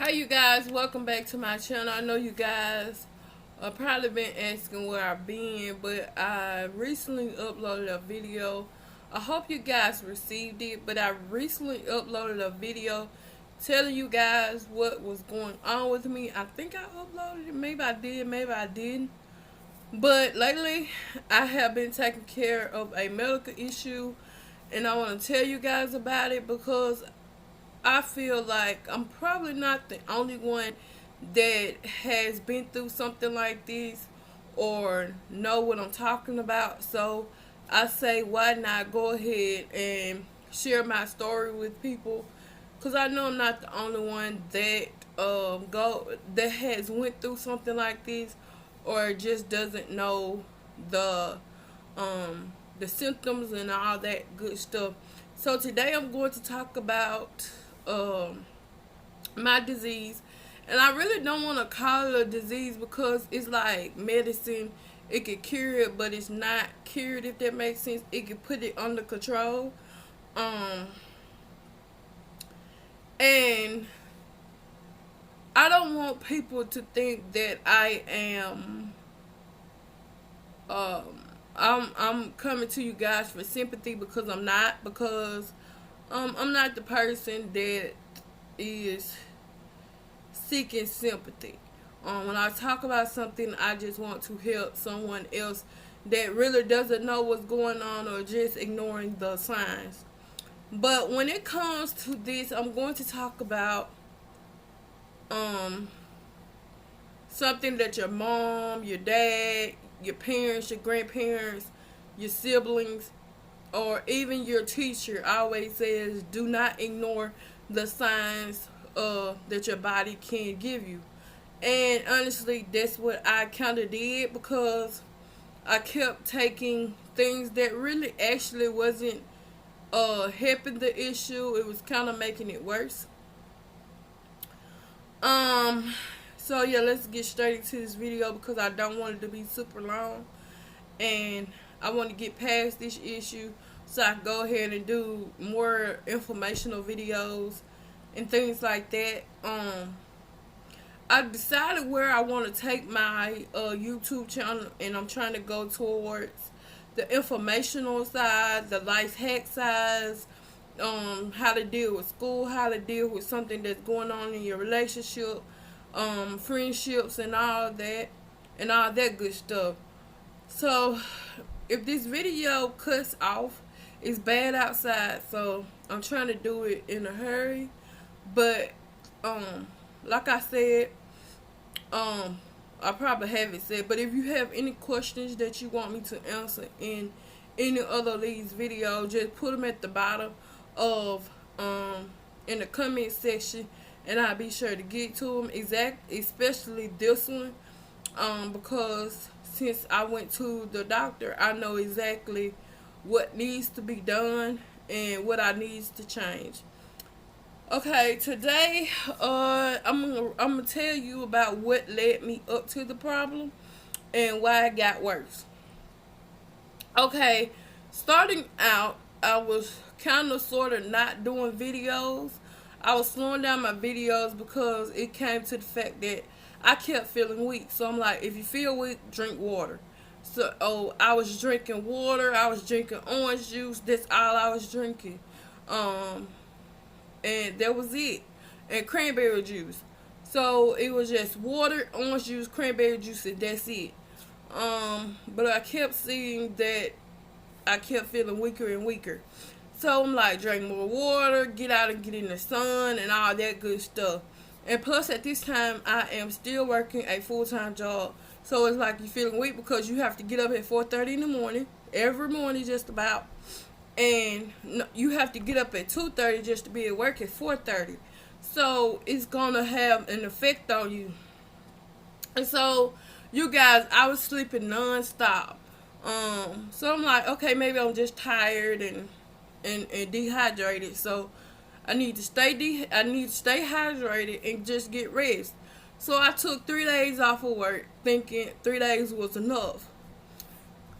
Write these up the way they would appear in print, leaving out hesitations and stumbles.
Hi you guys, welcome back to my channel. I know you guys probably been asking where I've been, but I recently uploaded a video. I hope you guys received it, but I recently uploaded a video telling you guys what was going on with me. I think I uploaded it, maybe I did, maybe I didn't. But lately, I have been taking care of a medical issue, and I want to tell you guys about it because I feel like I'm probably not the only one that has been through something like this or know what I'm talking about. So I say, why not go ahead and share my story with people? Because I know I'm not the only one that that has went through something like this or just doesn't know the the symptoms and all that good stuff. So today I'm going to talk about my disease, and I really don't want to call it a disease because it's like medicine. It can cure it, but it's not cured, if that makes sense. It can put it under control. And I don't want people to think that I am I'm coming to you guys for sympathy, because I'm not, because I'm not the person that is seeking sympathy. When I talk about something, I just want to help someone else that really doesn't know what's going on or just ignoring the signs. But when it comes to this, I'm going to talk about something that your mom, your dad, your parents, your grandparents, your siblings, or even your teacher always says, do not ignore the signs that your body can give you. And honestly, that's what I kind of did, because I kept taking things that really actually wasn't helping the issue. It was kind of making it worse. So yeah, let's get straight into this video because I don't want it to be super long, and I want to get past this issue so I can go ahead and do more informational videos and things like that. I decided where I want to take my YouTube channel, and I'm trying to go towards the informational side, the life hack side, how to deal with school, how to deal with something that's going on in your relationship, friendships, and all that good stuff. So if this video cuts off, it's bad outside, so I'm trying to do it in a hurry. But like I said, I probably haven't said, but if you have any questions that you want me to answer in any other of these videos, just put them at the bottom of in the comment section, and I'll be sure to get to them. Especially this one, because since I went to the doctor, I know exactly what needs to be done and what I needs to change. Okay, today I'm gonna tell you about what led me up to the problem and why it got worse. Okay, starting out, I was kind of sort of not doing videos. I was slowing down my videos because it came to the fact that I kept feeling weak. So I'm like, if you feel weak, drink water. So I was drinking water. I was drinking orange juice. That's all I was drinking. And that was it. And cranberry juice. So it was just water, orange juice, cranberry juice, and that's it. But I kept seeing that I kept feeling weaker and weaker. So I'm like, drink more water, get out and get in the sun, and all that good stuff. And plus, at this time, I am still working a full-time job. So it's like you're feeling weak because you have to get up at 4:30 in the morning, every morning just about. And you have to get up at 2:30 just to be at work at 4:30. So it's going to have an effect on you. And so, you guys, I was sleeping non-stop. So I'm like, okay, maybe I'm just tired and dehydrated. So I need to stay hydrated and just get rest. So I took 3 days off of work, thinking 3 days was enough.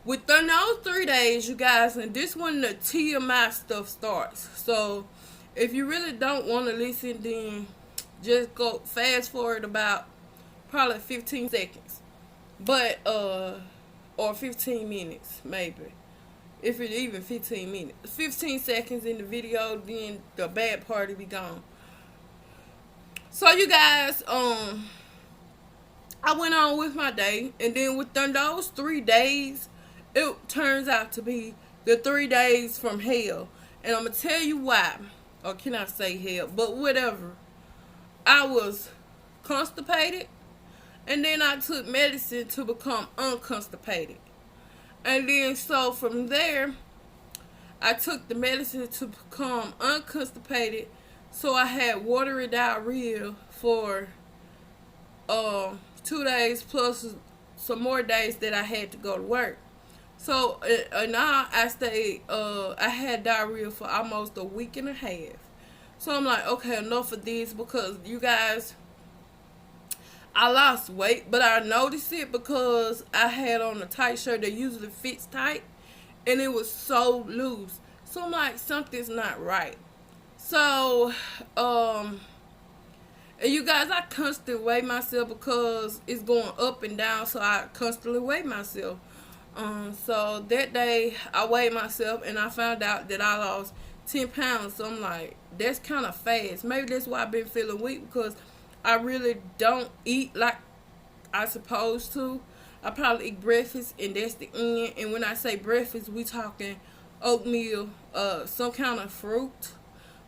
Within those 3 days, you guys, and this when the TMI stuff starts. So if you really don't want to listen, then Just go fast forward about probably 15 seconds. But or 15 minutes maybe. If it even 15 minutes. 15 seconds in the video, then the bad part will be gone. So you guys, I went on with my day, and then within those 3 days, it turns out to be the 3 days from hell. And I'm going to tell you why. Or can I say hell? But whatever. I was constipated, and then I took medicine to become unconstipated. And then so from there, I took the medicine to become unconstipated. So I had watery diarrhea for 2 days plus some more days that I had to go to work. So now I stayed, I had diarrhea for almost a week and a half. So I'm like, okay, enough of this, because you guys, I lost weight, but I noticed it because I had on a tight shirt that usually fits tight, and it was so loose. So I'm like, something's not right. So, and you guys, I constantly weigh myself because it's going up and down, so I constantly weigh myself. So that day I weighed myself and I found out that I lost 10 pounds. So I'm like, that's kind of fast. Maybe that's why I've been feeling weak, because I really don't eat like I supposed to. I probably eat breakfast and that's the end. And when I say breakfast, we talking oatmeal, some kind of fruit,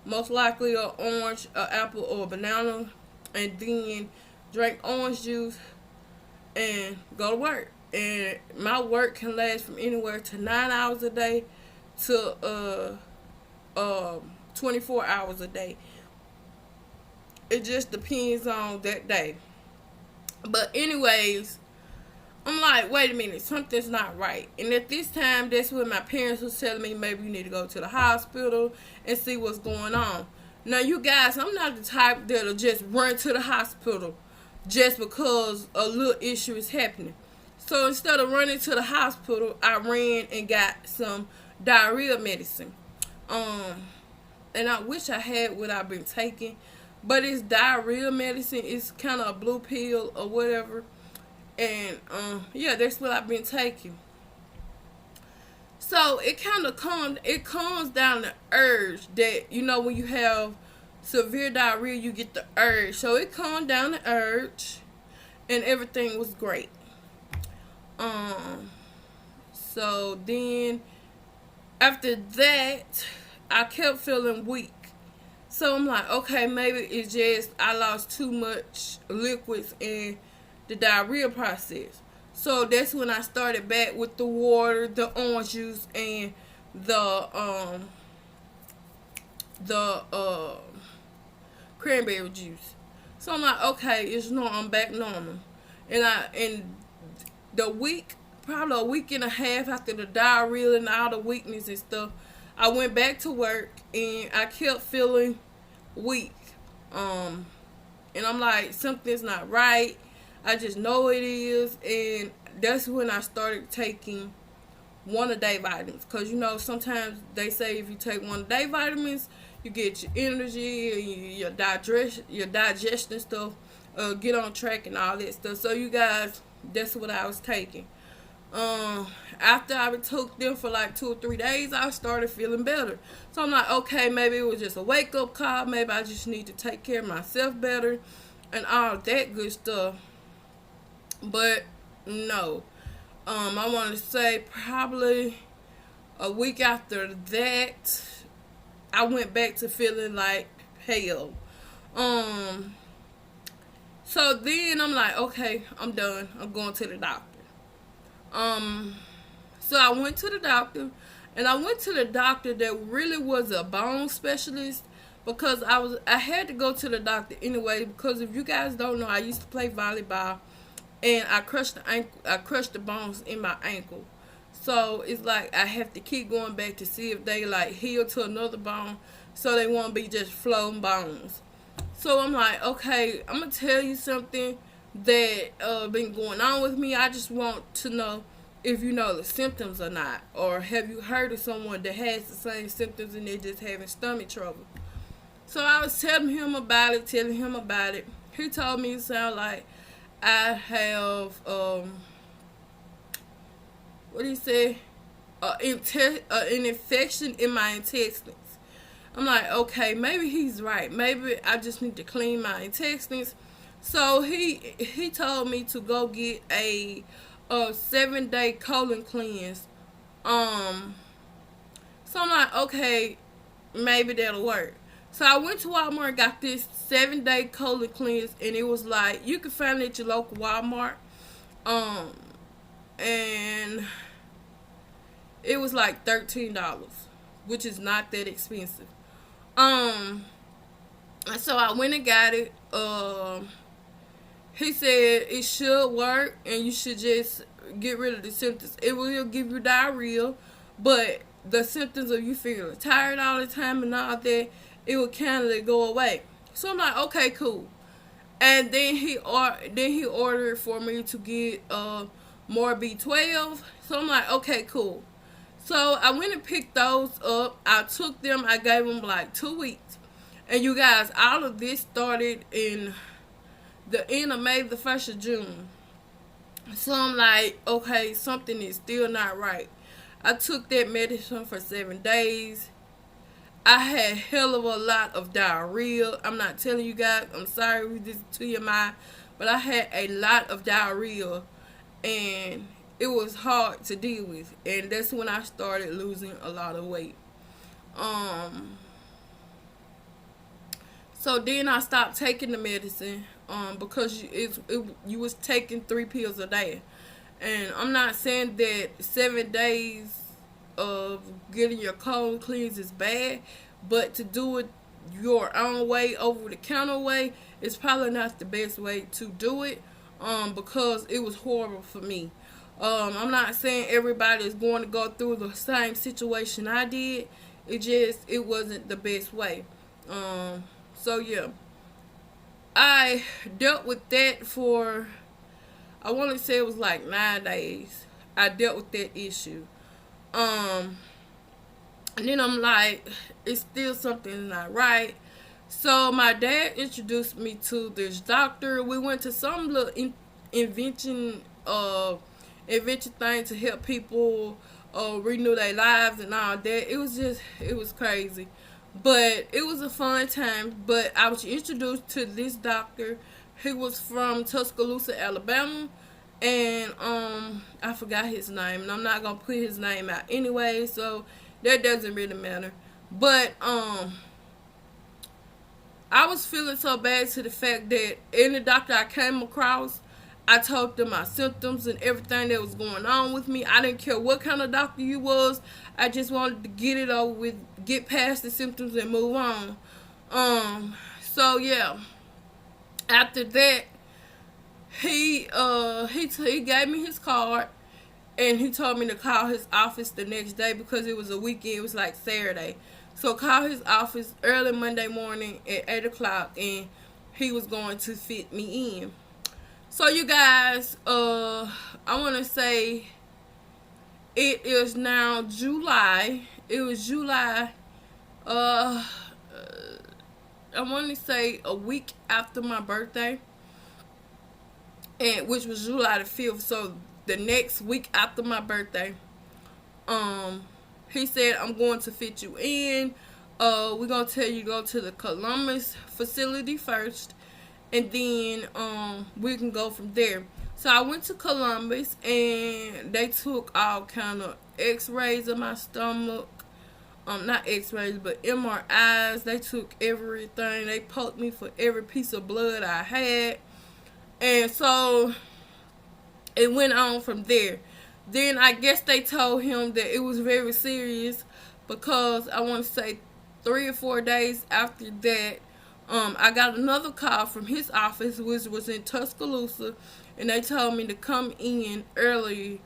most likely an orange, an apple, or a banana, and then drink orange juice and go to work. And my work can last from anywhere to 9 hours a day to 24 hours a day. It just depends on that day. But anyways, I'm like, wait a minute, something's not right. And at this time, that's when my parents was telling me maybe you need to go to the hospital and see what's going on. Now, you guys, I'm not the type that'll just run to the hospital just because a little issue is happening. So instead of running to the hospital, I ran and got some diarrhea medicine. And I wish I had what I've been taking, but it's diarrhea medicine. It's kind of a blue pill or whatever. And yeah, that's what I've been taking. So it kind of calms down the urge that, you know, when you have severe diarrhea, you get the urge. So it calmed down the urge, and everything was great. So then after that, I kept feeling weak. So I'm like, okay, maybe it's just I lost too much liquids in the diarrhea process. So that's when I started back with the water, the orange juice, and the cranberry juice. So I'm like, okay, I'm back normal. And the week, probably a week and a half after the diarrhea and all the weakness and stuff, I went back to work and I kept feeling weak. And I'm like, something's not right. I just know it is. And that's when I started taking one-a-day vitamins. Because, you know, sometimes they say if you take one-a-day vitamins, you get your energy and your digestion stuff get on track and all that stuff. So, you guys, that's what I was taking. After I took them for like 2 or 3 days, I started feeling better. So I'm like, okay, maybe it was just a wake-up call. Maybe I just need to take care of myself better and all that good stuff. But no. I want to say probably a week after that, I went back to feeling like hell. So then I'm like, okay, I'm done. I'm going to the doctor. So I went to the doctor, and I went to the doctor that really was a bone specialist, because I had to go to the doctor anyway, because if you guys don't know, I used to play volleyball, and I crushed the bones in my ankle. So it's like I have to keep going back to see if they like heal to another bone, so they won't be just floating bones. So I'm like, okay, I'm gonna tell you something that been going on with me. I just want to know if you know the symptoms or not, or have you heard of someone that has the same symptoms and they're just having stomach trouble. So I was telling him about it. He told me it sounded like I have what he say, an infection in my intestines. I'm like, okay, maybe he's right. Maybe I just need to clean my intestines. So he told me to go get a 7-day colon cleanse. So I'm like, okay, maybe that'll work. So I went to Walmart and got this 7-day colon cleanse, and it was like, you can find it at your local Walmart. And it was like $13, which is not that expensive. And so I went and got it. He said it should work, and you should just get rid of the symptoms. It will give you diarrhea, but the symptoms of you feeling tired all the time and all that, it will kind of go away. So I'm like, okay, cool. And then he ordered for me to get more B12. So I'm like, okay, cool. So I went and picked those up. I took them. I gave them like 2 weeks. And you guys, all of this started in the end of May, the 1st of June. So I'm like, okay, something is still not right. I took that medicine for 7 days. I had hell of a lot of diarrhea. I'm not telling you guys. I'm sorry if this is to your mind. But I had a lot of diarrhea. And it was hard to deal with. And that's when I started losing a lot of weight. So then I stopped taking the medicine. Because you was taking 3 pills a day. And I'm not saying that 7 days of getting your colon cleanse is bad, but to do it your own way, over the counter way, is probably not the best way to do it, because it was horrible for me. I'm not saying everybody is going to go through the same situation I did. It wasn't the best way. So yeah, I dealt with that for, I want to say it was like 9 days. I dealt with that issue. And then I'm like, it's still something not right. So my dad introduced me to this doctor. We went to some little invention thing to help people renew their lives and all that. It was crazy. But it was a fun time. But I was introduced to this doctor. He was from Tuscaloosa, Alabama. And I forgot his name, and I'm not gonna put his name out anyway, so that doesn't really matter. But I was feeling so bad to the fact that any doctor I came across, I told them my symptoms and everything that was going on with me. I didn't care what kind of doctor you was. I just wanted to get it over with, get past the symptoms and move on. So yeah, after that, he gave me his card, and he told me to call his office the next day because it was a weekend. It was like Saturday. So call his office early Monday morning at 8 o'clock, and he was going to fit me in. So you guys, I want to say it is now July. It was July, I want to say a week after my birthday. And which was July the 5th, so the next week after my birthday, he said, I'm going to fit you in. We're going to tell you to go to the Columbus facility first, and then we can go from there. So I went to Columbus, and they took all kind of x-rays of my stomach. Not x-rays, but MRIs. They took everything. They poked me for every piece of blood I had. And so it went on from there. Then I guess they told him that it was very serious, because I want to say 3 or 4 days after that, I got another call from his office, which was in Tuscaloosa, and they told me to come in early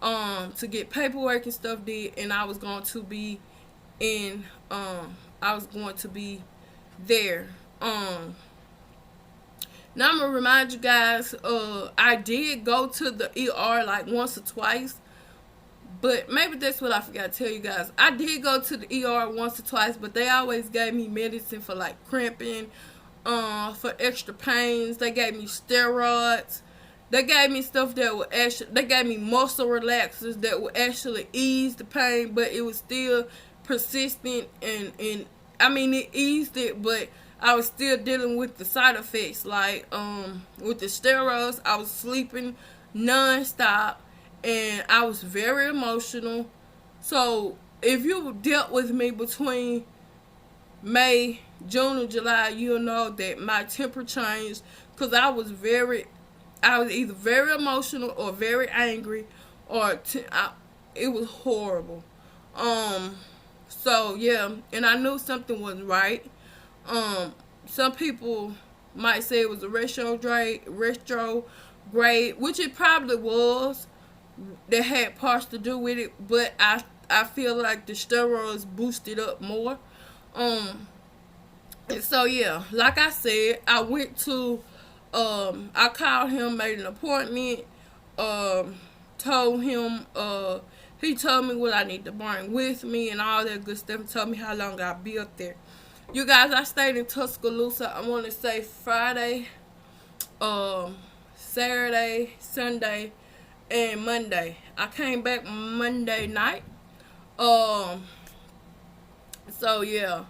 to get paperwork and stuff did, and I was going to be there. Now I'm going to remind you guys, I did go to the ER like once or twice, But maybe that's what I forgot to tell you guys. I did go to the ER once or twice, but they always gave me medicine for like cramping, for extra pains. They gave me steroids. They gave me stuff that would actually, they gave me muscle relaxers that would actually ease the pain, but it was still persistent, and I mean, it eased it, but I was still dealing with the side effects. Like, with the steroids, I was sleeping non-stop, and I was very emotional. So, if you dealt with me between May, June, and July, you'll know that my temper changed, because I was either very emotional or very angry, or it was horrible. So yeah, and I knew something wasn't right. Some people might say it was a retrograde, which it probably was. That had parts to do with it, but I feel like the steroids boosted up more. And so yeah, like I said, I went to, I called him, made an appointment, told him, he told me what I need to bring with me and all that good stuff, and told me how long I'll be up there. You guys, I stayed in Tuscaloosa, I want to say Friday, Saturday, Sunday, and Monday. I came back Monday night. So yeah.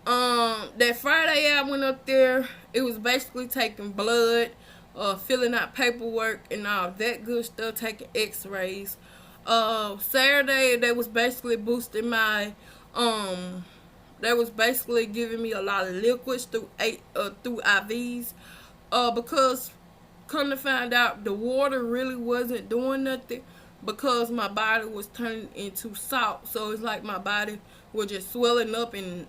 That Friday I went up there, it was basically taking blood, filling out paperwork and all that good stuff, taking x-rays. Saturday they was basically boosting my, they was basically giving me a lot of liquids through IVs, because come to find out the water really wasn't doing nothing, because my body was turning into salt. So it's like my body was just swelling up in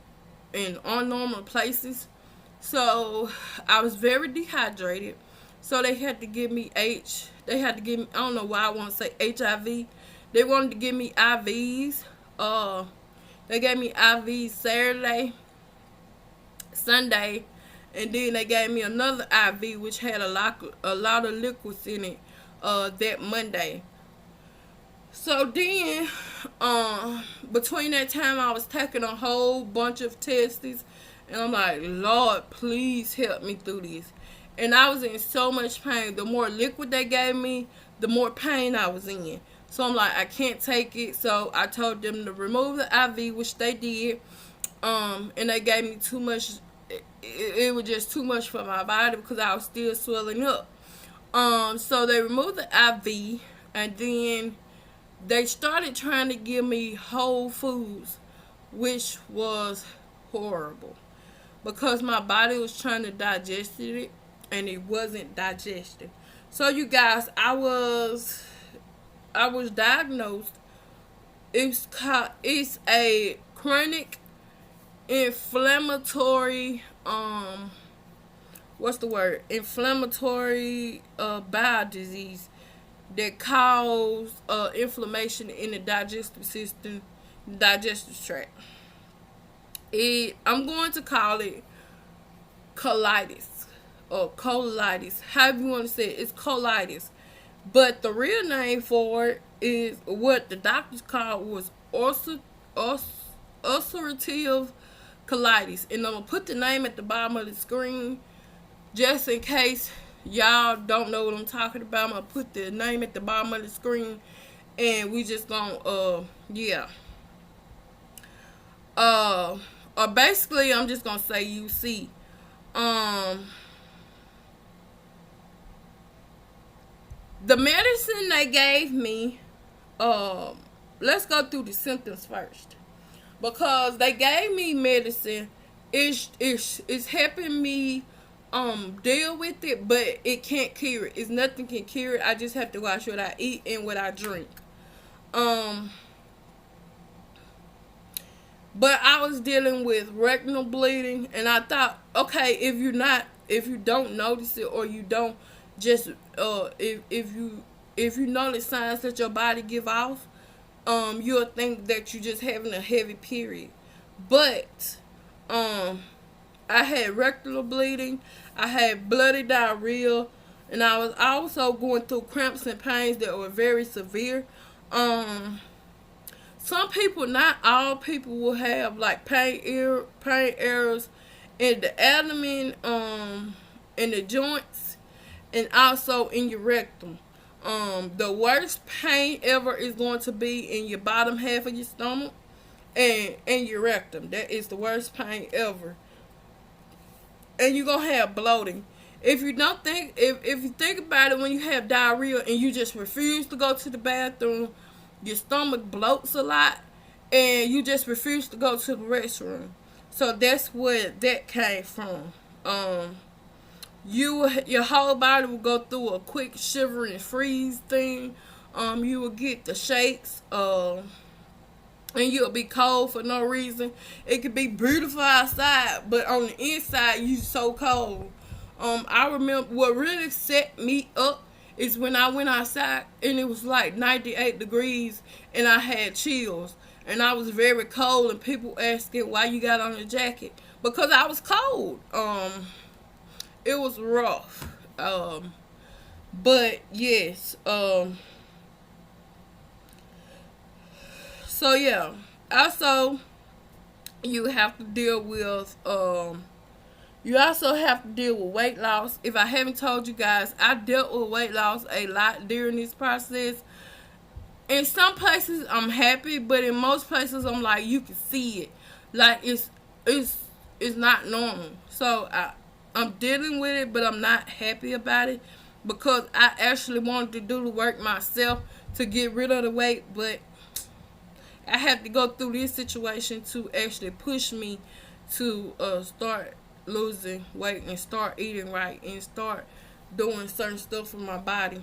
unnormal places. So I was very dehydrated. So they had to give me I don't know why I want to say HIV. They wanted to give me IVs. They gave me IVs Saturday, Sunday, and then they gave me another IV which had a lot of liquids in it, that Monday. So then, between that time, I was taking a whole bunch of tests, and I'm like, Lord, please help me through this. And I was in so much pain. The more liquid they gave me, the more pain I was in. So I'm like, I can't take it. So I told them to remove the IV, which they did. And they gave me too much. It was just too much for my body because I was still swelling up. So they removed the IV, and then they started trying to give me whole foods, which was horrible because my body was trying to digest it and it wasn't digesting. So you guys, I was diagnosed. It's a chronic inflammatory inflammatory bowel disease that cause inflammation in the digestive system, digestive tract. I'm going to call it colitis or colitis, however you want to say it. It's colitis, but the real name for it is what the doctors called was ulcerative colitis, and I'm gonna put the name at the bottom of the screen just in case y'all don't know what I'm talking about. I'm gonna put the name at the bottom of the screen, and we just gonna or basically I'm just gonna say UC. The medicine they gave me, let's go through the symptoms first, because they gave me medicine. It's helping me deal with it, but it can't cure it. Nothing can cure it. I just have to watch what I eat and what I drink. But I was dealing with rectal bleeding, and I thought, okay, if you don't notice it, or you don't just if you notice signs that your body give off, you'll think that you're just having a heavy period. But I had rectal bleeding, I had bloody diarrhea, and I was also going through cramps and pains that were very severe. some people, not all people, will have like pain areas in the abdomen, in the joints, and also in your rectum. The worst pain ever is going to be in your bottom half of your stomach and your rectum. That is the worst pain ever. And you're gonna have bloating. If you don't think, if you think about it, when you have diarrhea and you just refuse to go to the bathroom, your stomach bloats a lot, and you just refuse to go to the restroom. So that's where that came from. Your whole body will go through a quick shiver and freeze thing. You will get the shakes. And you'll be cold for no reason. It could be beautiful outside, but on the inside you so cold. I remember what really set me up is when I went outside and it was like 98 degrees and I had chills and I was very cold, and people asking why you got on a jacket, because I was cold. It was rough. But yes. So yeah. Also, you have to deal with weight loss. If I haven't told you guys, I dealt with weight loss a lot during this process. In some places I'm happy, but in most places I'm like, you can see it. Like it's not normal. So I'm dealing with it, but I'm not happy about it because I actually wanted to do the work myself to get rid of the weight, but I had to go through this situation to actually push me to start losing weight and start eating right and start doing certain stuff for my body.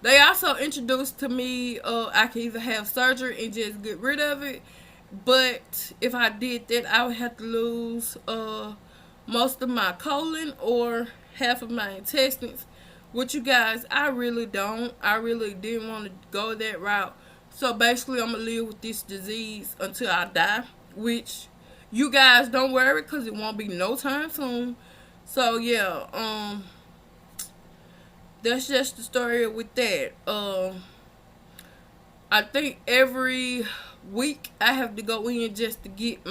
They also introduced to me I could either have surgery and just get rid of it, but if I did that, I would have to lose most of my colon or half of my intestines. Which, you guys, I really didn't want to go that route. So basically, I'm going to live with this disease until I die. Which, you guys, don't worry, because it won't be no time soon. So, yeah. That's just the story with that. I think every week I have to go in just to get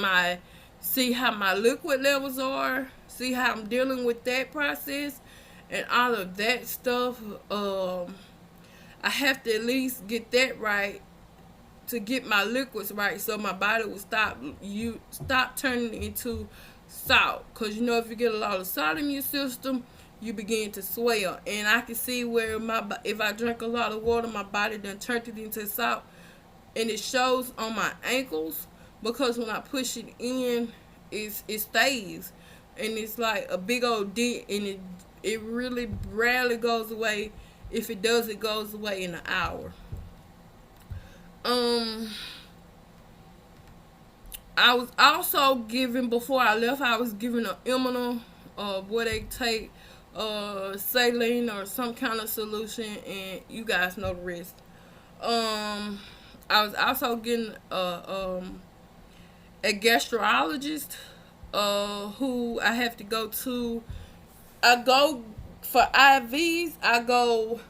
see how my liquid levels are. See how I'm dealing with that process. And all of that stuff. I have to at least get that right to get my liquids right, so my body will stop turning into salt. Because you know, if you get a lot of salt in your system, you begin to swell. And I can see where if I drink a lot of water, my body done turned it into salt, and it shows on my ankles, because when I push it in, it stays, and it's like a big old dent, and it really rarely goes away. If it does, it goes away in an hour. I was also given, before I left, I was given an immunal, where they take saline or some kind of solution, and you guys know the rest. I was also getting a gastrologist, who I have to go to. I go for IVs. I go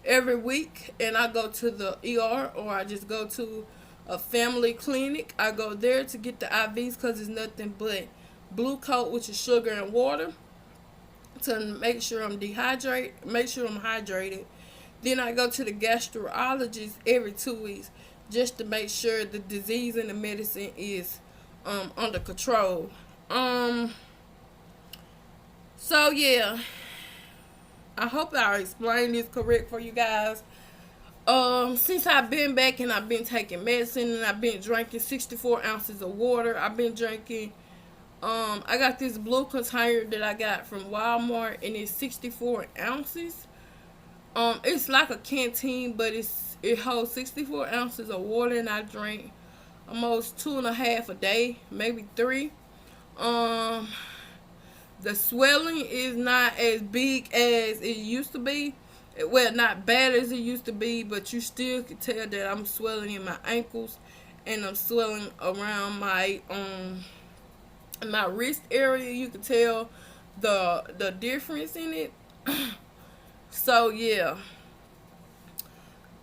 every week, and I go to the ER, or I just go to a family clinic. I go there to get the IVs because it's nothing but blue coat, which is sugar and water, to make sure I'm hydrated. Then I go to the gastrologist every 2 weeks just to make sure the disease and the medicine is under control. So yeah, I hope I explained this correct for you guys. Since I've been back and I've been taking medicine and I've been drinking 64 ounces of water, I've been drinking, I got this blue container that I got from Walmart, and it's 64 ounces. It's like a canteen, but it holds 64 ounces of water, and I drink almost 2.5 a day, maybe 3. The swelling is not as big as it used to be. Well, not bad as it used to be, but you still can tell that I'm swelling in my ankles, and I'm swelling around my wrist area. You can tell the difference in it. So yeah,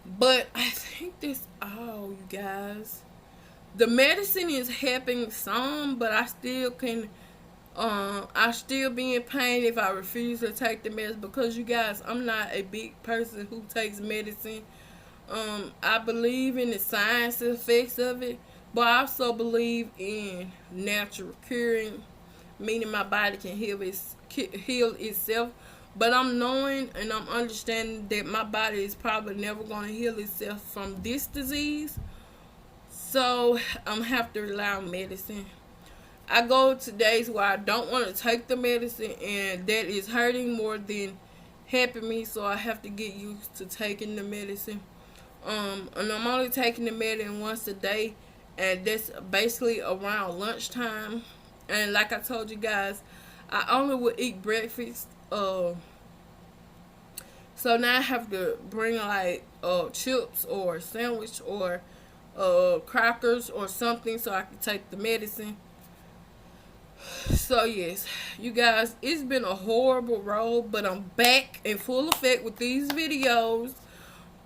But I think that's all, you guys. The medicine is helping some, but I still be in pain if I refuse to take the medicine, because you guys, I'm not a big person who takes medicine. I believe in the science effects of it, but I also believe in natural curing, meaning my body can heal itself. But I'm knowing and I'm understanding that my body is probably never going to heal itself from this disease. So I'm have to rely on medicine. I go to days where I don't want to take the medicine, and that is hurting more than helping me. So I have to get used to taking the medicine. And I'm only taking the medicine once a day, and that's basically around lunchtime. And like I told you guys, I only would eat breakfast. So now I have to bring like chips or a sandwich or crackers or something so I can take the medicine. So yes, you guys, it's been a horrible road, but I'm back in full effect with these videos.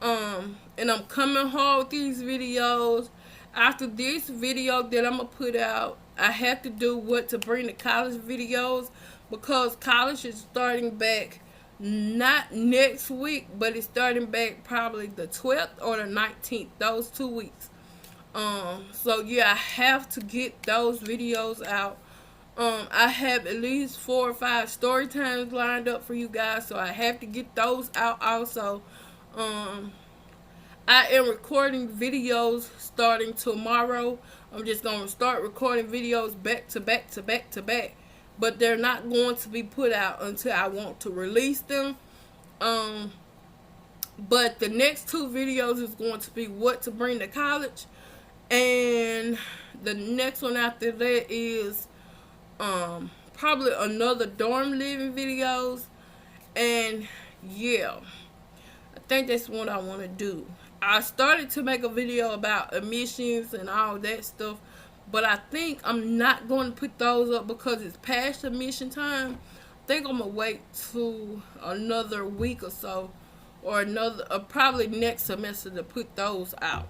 And I'm coming hard with these videos. After this video that I'm gonna put out, I have to do what to bring the college videos, because college is starting back not next week, but it's starting back probably the 12th or the 19th, those 2 weeks. So yeah, I have to get those videos out. I have at least 4 or 5 story times lined up for you guys, so I have to get those out also. I am recording videos starting tomorrow. I'm just going to start recording videos back to back to back to back. But they're not going to be put out until I want to release them. But the next 2 videos is going to be what to bring to college. And the next one after that is probably another dorm living videos. And yeah, I think that's what I want to do. I started to make a video about admissions and all that stuff, but I think I'm not going to put those up because it's past admission time. I think I'm going to wait to another week or so, or probably next semester to put those out.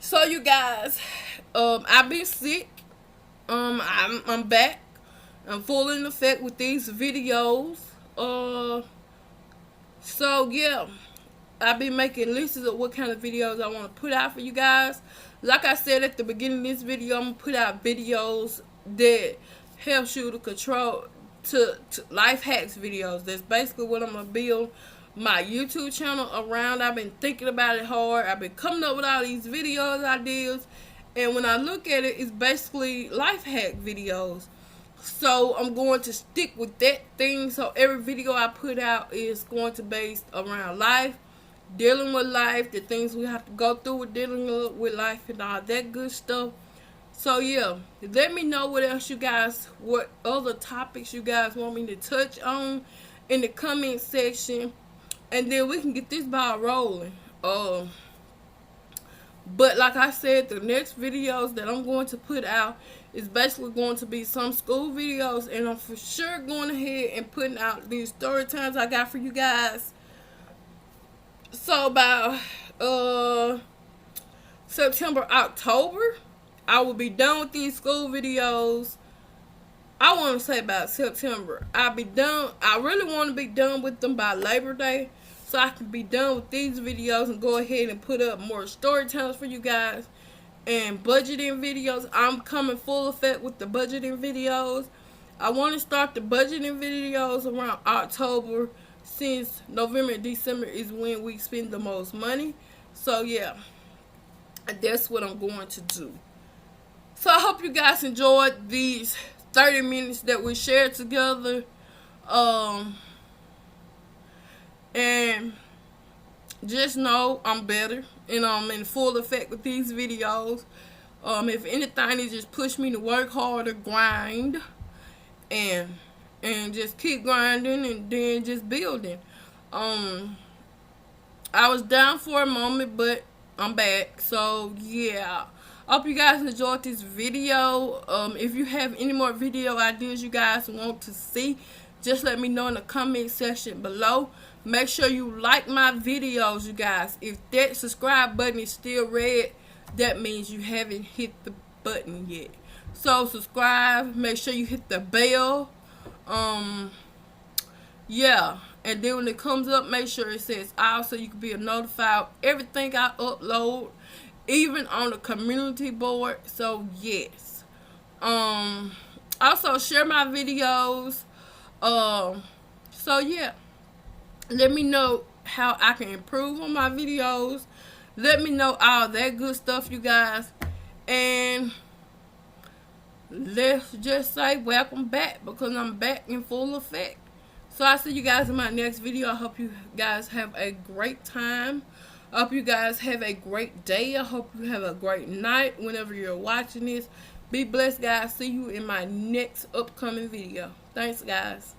So you guys, I've been sick. I'm back. I'm full in effect with these videos. So yeah, I've been making lists of what kind of videos I want to put out for you guys. Like I said at the beginning of this video, I'm going to put out videos that helps you to control, to life hacks videos. That's basically what I'm going to build my YouTube channel around. I've been thinking about it hard. I've been coming up with all these videos ideas. And when I look at it, it's basically life hack videos. So I'm going to stick with that thing. So every video I put out is going to be based around life, dealing with life, the things we have to go through with dealing with life and all that good stuff. So yeah, let me know what other topics you guys want me to touch on in the comment section, and then we can get this ball rolling. But like I said, the next videos that I'm going to put out is basically going to be some school videos, and I'm for sure going ahead and putting out these story times I got for you guys. So about September, October, I will be done with these school videos. I want to say about September. I'll be done. I really want to be done with them by Labor Day, so I can be done with these videos and go ahead and put up more story times for you guys and budgeting videos. I'm coming full effect with the budgeting videos. I want to start the budgeting videos around October, since November and December is when we spend the most money. So yeah, that's what I'm going to do. So I hope you guys enjoyed these 30 minutes that we shared together. And just know I'm better, and I'm in full effect with these videos. If anything, it just push me to work harder, grind, and just keep grinding, and then just building. I was down for a moment, but I'm back. So yeah, I hope you guys enjoyed this video. If you have any more video ideas you guys want to see, just let me know in the comment section below. Make sure you like my videos, you guys. If that subscribe button is still red, that means you haven't hit the button yet. So subscribe. Make sure you hit the bell. Yeah. And then when it comes up, make sure it says all so you can be notified of everything I upload, even on the community board. So yes. Also share my videos. So yeah. Let me know how I can improve on my videos. Let me know all that good stuff, you guys. And let's just say welcome back, because I'm back in full effect. So I'll see you guys in my next video. I hope you guys have a great time. I hope you guys have a great day. I hope you have a great night whenever you're watching this. Be blessed, guys. See you in my next upcoming video. Thanks, guys.